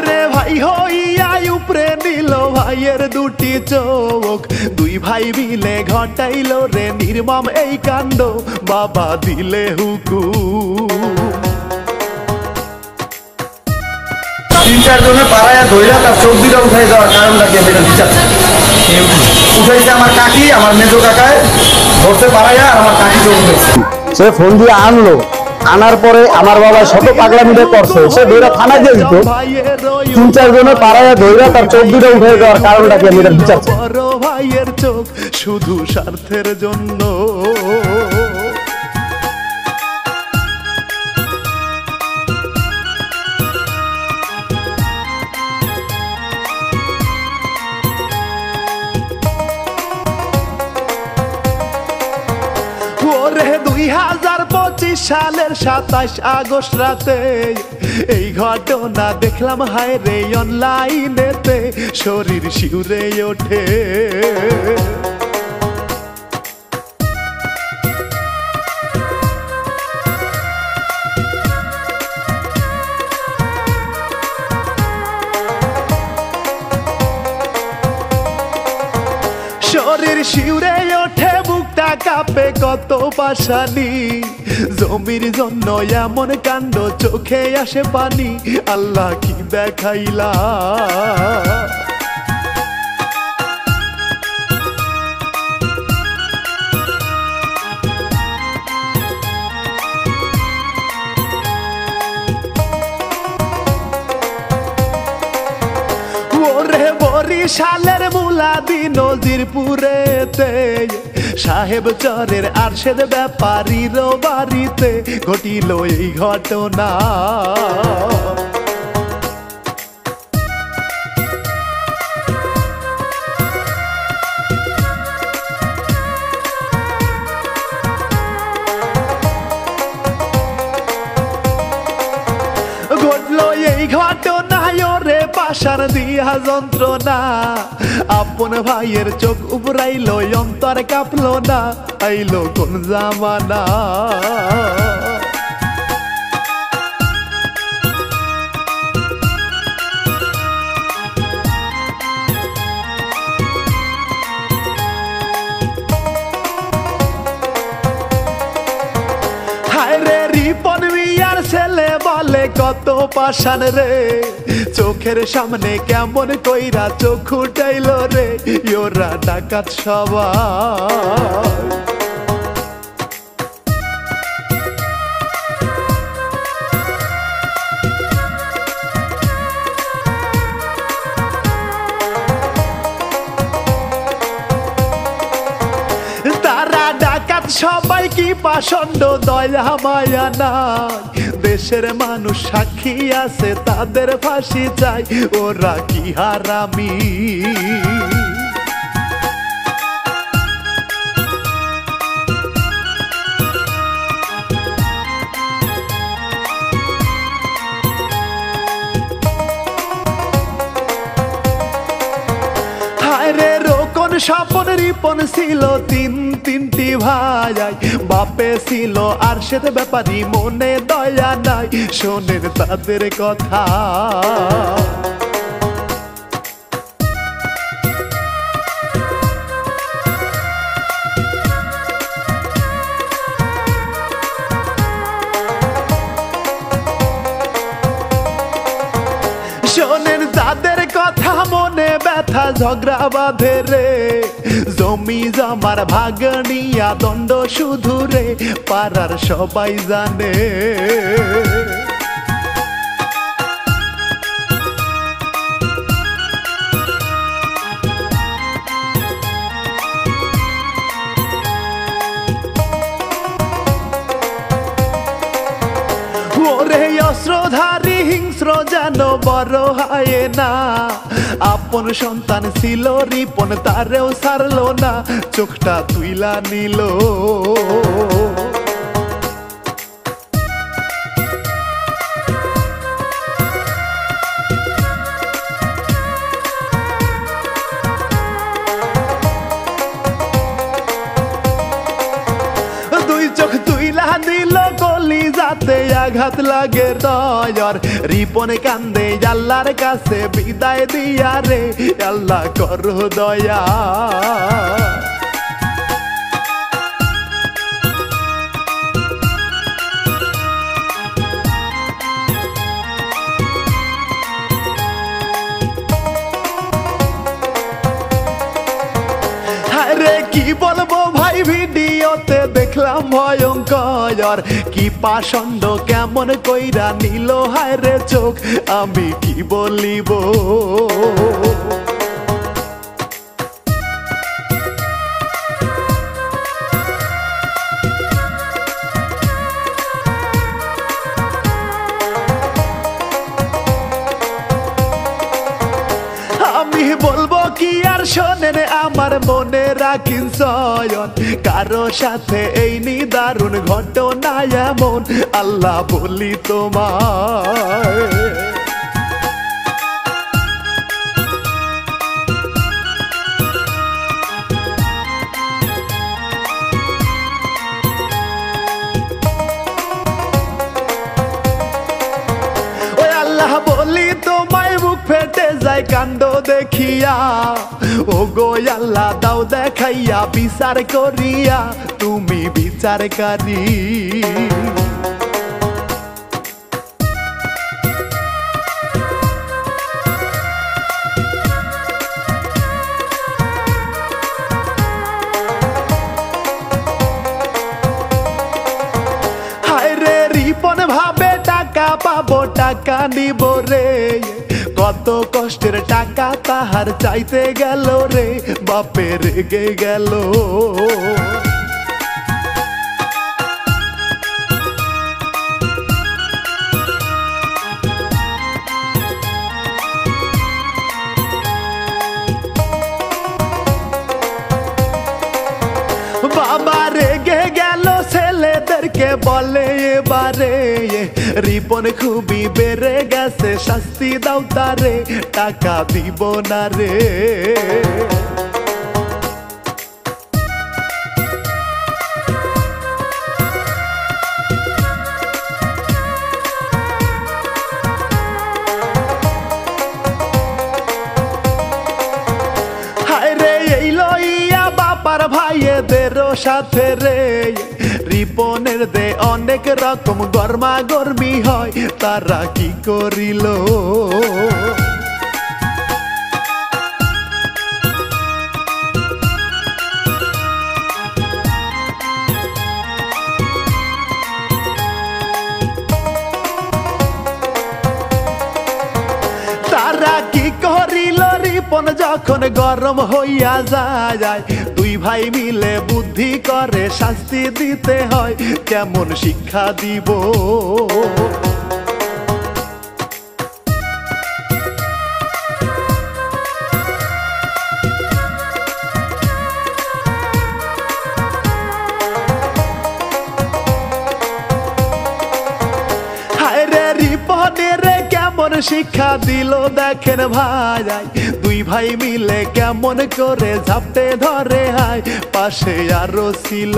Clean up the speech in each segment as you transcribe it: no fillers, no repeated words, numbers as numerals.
রে ভাই হইয়া উপরে নিল ভাইয়ের দুটি চোখ, দুই ভাই মিলে ঘটাইল রে নির্মম এই কাণ্ড, বাবা দিলে হুকুম। 3-4 জনে পাড়ায় ধইরা তার চোখ দুটো উঠাই যাওয়ার কারণটা কি আমি এটা বিচার উঠাইছে আমার কাকি, আমার মেজো কাকায় ধরতে পাড়াইয়া আর আমার কাকি চোখ উঠেছে। সে ফোন দিয়ে আনলো, আনার পরে আমার বাবা শত পাগলামিটা করছে, সে দইরা থানায় দিয়ে দিত। 3-4 জনে পাড়ায় ধইরা তার চোখ দুটো উঠাই যাওয়ার কারণটা কি আমি এটা বিচার। বড় ভাইয়ের চোখ শুধু স্বার্থের জন্য। ওরে 2025 সালের 27 আগস্ট রাতে এই ঘটনা দেখলাম হায় রে অনলাইনেতে, শরীর শিউরে ওঠে। শরীর শিউরে ওঠে, বুকটা কাঁপে কত পাশানি, জমির জন্য এমন কাণ্ড, চোখে আসে পানি, আল্লাহ কি দেখাইলা। বরিশালের মুলাদি নজিরপুরেতে সাহেব চরের আরশেদ ব্যাপারীর বাড়িতে ঘটিল এই ঘটনা। ঘটলো এই ঘটনায় রে পাশার দিয়া যন্ত্রণা, আপন ভাইয়ের চোখ উবরাইল, অন্তর কাঁপলো না, আইলো কোন জামানা। রিপন মিয়ার ছেলে বলে কত পাশান রে, চোখের সামনে কেমন কইরা চোখ উঠাইল রে, ওরা ডাকাত সবাই। তারা ডাকাত সবাই কি পাষণ্ড, দয়া মায়া নাই, দেশের মানুষ সাক্ষী আছে, তাদের ফাঁসি চাই, ওরা কি হারামি। স্বপন রিপন ছিল তিনটি ভাই, বাপে ছিল আরশেদ ব্যাপারী, মনে দয়া নাই, শোনেন তাদের কথা। শোনেন তাদের কথা, মনে ব্যথা ঝগড়া বাঁধে রে, জমি জমার ভাগ নিয়া দণ্ড শুধু রে, পাড়ার সবাই জানে। ওরে অস্ত্রধারী হিংস্র যেন বড় হয় না, আপন সন্তান ছিল রিপন, তারেও ছাড়লো না, চোখটা তুইলা নিল। দুই চোখ তুইলা দিল, গলি যাতে আঘাত লাগে দয়ার রিপন কান্দে আল্লাহর কাছে বিদায় দিয়া রে আল্লাহ করো দয়া কি বলবো ভাই ভিডিওতে দেখলাম ভয়ঙ্কর কি পাষণ্ড কেমন কইরা নিল হায় রে চোখ আমি কি বলিব আমি বলবো কি আর শোনেন আমার মনে রাখিন সয়ন কারো সাথে এই নিদারুণ ঘটনা এমন আল্লাহ বলি তোমায় বলি তোমায় বুক ফেটে যায় কাণ্ড দেখিয়া ও গো আল্লাহ দাও দেখাইয়া বিচার করিয়া তুমি বিচারকারী রিপন ভাবে টাকা পাবো টাকা নিব রে কত কষ্টের টাকা তাহার চাইতে গেল রে বাপে রেগে গেল বাবা রেগে গেল ছেলেদেরকে বলে এবারে রিপন খুবই বেড়ে গেছে শাস্তি দাও তারে টাকা দিব না রে ভাইয়েদেরও সাথে রে রিপনের দে অনেক রকম গরমা গরমি হয় তারা কি করিল তারা কি করিল রিপন যখন গরম হইয়া যায় দুই ভাই মিলে বুদ্ধি করে শাস্তি দিতে হয় কেমন শিক্ষা দিব শিক্ষা দিল দেখেন ভাই দুই ভাই মিলে কেমন করে ঝাপটে ধরে হায় পাশে আরো ছিল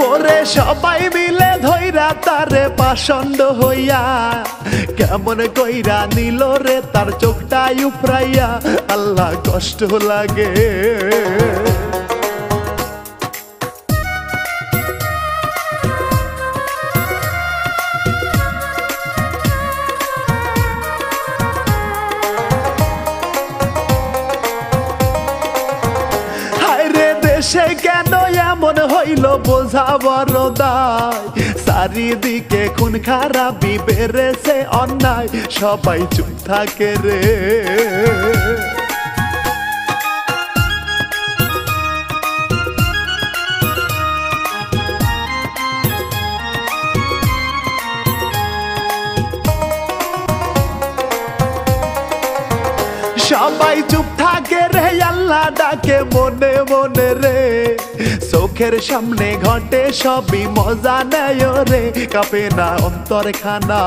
ওরে সবাই মিলে ধইরা তারে পাষণ্ড হইয়া কেমন কইরা নিল রে তার চোখটা উপরাইয়া আল্লাহ কষ্ট লাগে দেশে কেন এমন হইল বোঝা বড় দায় চারিদিকে খুন খারাপি বেড়েছে অন্যায় সবাই চুপ থাকে রে সবাই চুপ থাকে রে আল্লাহ ডাকে মনে মনে রে চোখের সামনে ঘটে সবই মজা নেয় রে কাঁপে না অন্তরখানা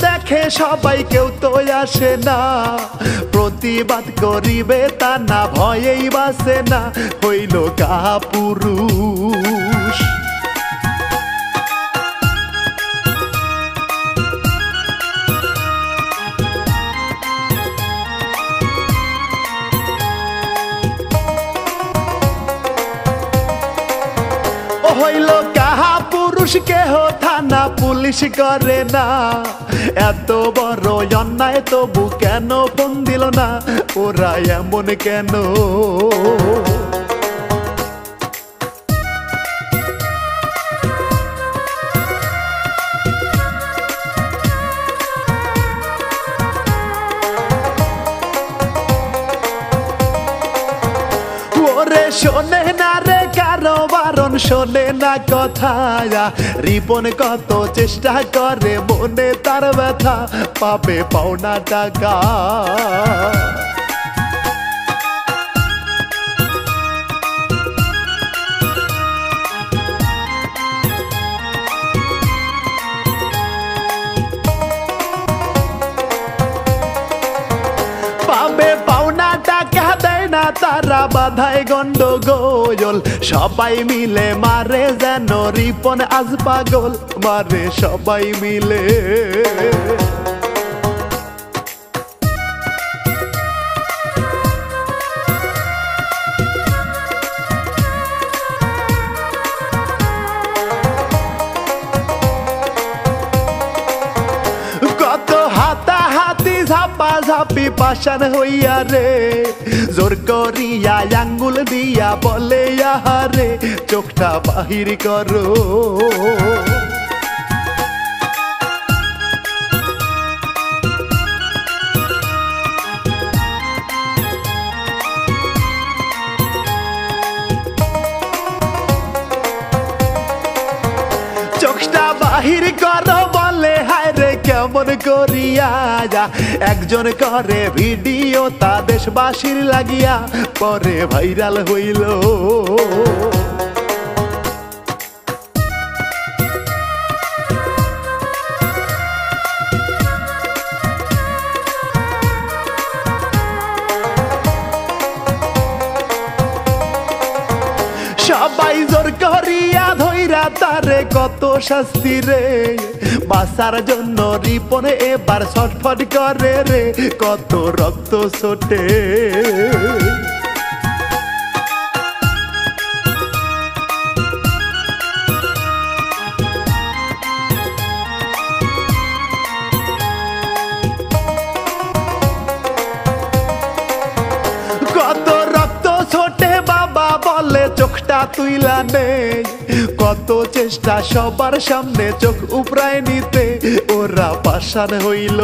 দেখে সবাই কেউ তো আসে না প্রতিবাদ করিবে তা না ভয়েই বাসে না হইল কাহা পুরুষ হইল কাহা পুরুষ কেহ থানা পুলিশ করে না এত বড় অন্যায় তবু কেন ফোন দিল না ওরা এমন কেন ওরে শোনে না রে কারো বারণ শোনে না কথা রিপন কত চেষ্টা করে মনে তার ব্যথা পাবে পাওনা টাকা পাবে পাওনা টাকা দেয় না তারা বাধায় গন্ডগোল সবাই মিলে মারে যেন রিপন আজ পাগল মারে সবাই মিলে কত হাতাহাতি ঝাপা ঝাপি পাশান হইয়া রে জোর করিয়া আঙ্গুল দিয়া বলে আহারে চোখটা বাহির করো চোখটা বাহির করো বলে হায় রে কেমন করিয়া একজন করে ভিডিও তা দেশবাসীর লাগিয়া পরে ভাইরাল হইল সবাই জোর করিয়া ধইরা তারে কত শাস্তি রে বাঁচার জন্য রিপনে এবার ছটফট করে রে কত রক্ত ছোটে কত রক্ত ছোটে বাবা বলে চোখটা তুইলা নেই কত চেষ্টা সবার সামনে চোখ উপরায় নিতে ওরা পাষাণ হইল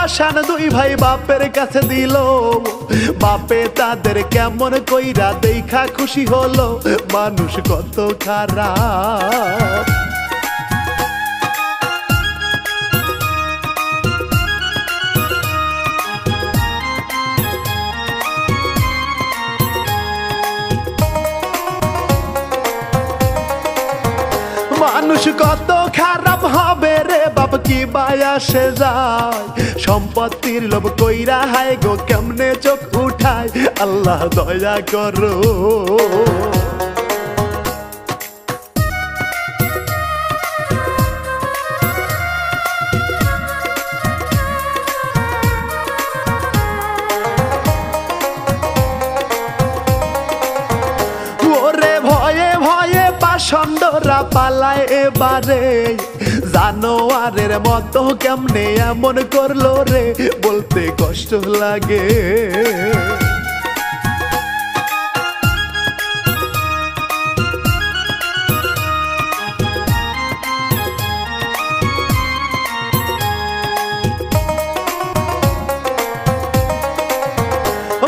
পাষাণ দুই ভাই বাপের কাছে দিল বাপে তাদের কেমন কইরা দেখা খুশি হলো মানুষ কত খারাপ মানুষ কত খারাপ হবে রে বাপ কি বায়াসে যায় সম্পত্তির লোভ কইরা হায় গো কেমনে চোখ উঠায় আল্লাহ দয়া করো ওরে ভয়ে ভয়ে পাষণ্ডরা পালায় এবারে জানোয়ারের মতো কেমনে এমন করলো রে বলতে কষ্ট লাগে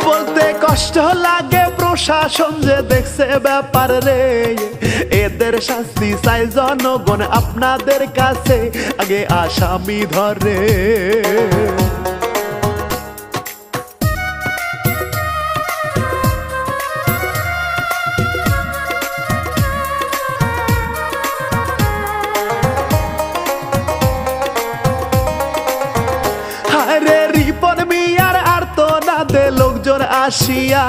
বলতে কষ্ট লাগে প্রশাসন যে দেখছে ব্যাপার রে এদের শাস্তি চাই জনগণ আপনাদের কাছে আগে আসামি ধরে আরে রিপন মিয়ার আর তো না দে লোকজন আসিয়া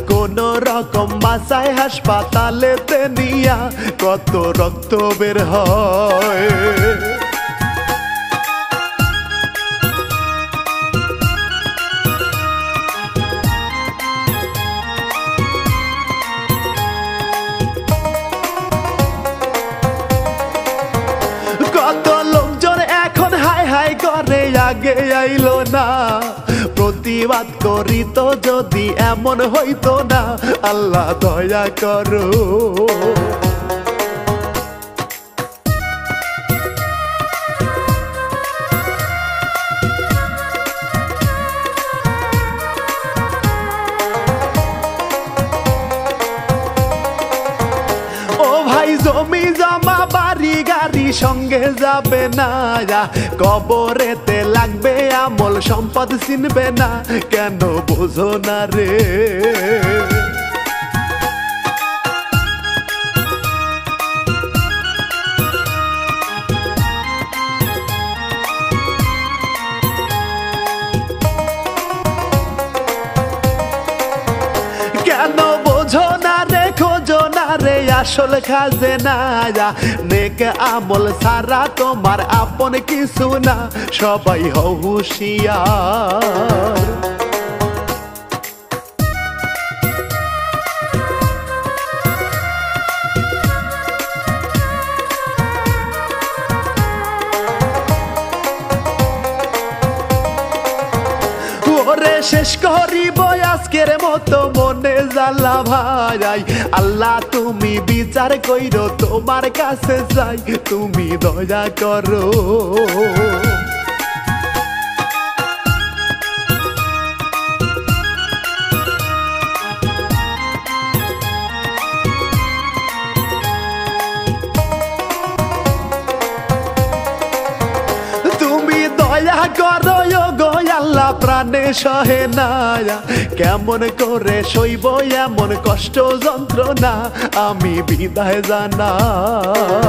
কোন রকম বাসায় হাসপাতালেতে নিয়া কত রক্ত বের হয় কত লোকজন এখন হাই হাই করে আগে আইলো না প্রতিবাদ করি তো যদি এমন হইতো না আল্লাহ দয়া করো জমি জমা বাড়ি গাড়ি সঙ্গে যাবে না কবরেতে লাগবে আমল সম্পদ চিনবে না কেন বোঝো না রে কেন বোঝো না রে খোঁজো না রে আসল খাজে না নেক আমল সারা তোমার আপন কিছু না সবাই হও হুঁশিয়ার ওরে শেষ করিব আজকের মতো মনে জ্বালা ভাই আল্লাহ তুমি বিচার কইরো তোমার কাছে যাই তুমি দয়া করো তুমি দয়া করো গো আল্লাহ প্রাণে সহে না কেমন করে সইব এমন কষ্ট যন্ত্রণা আমি বিদায় জানাই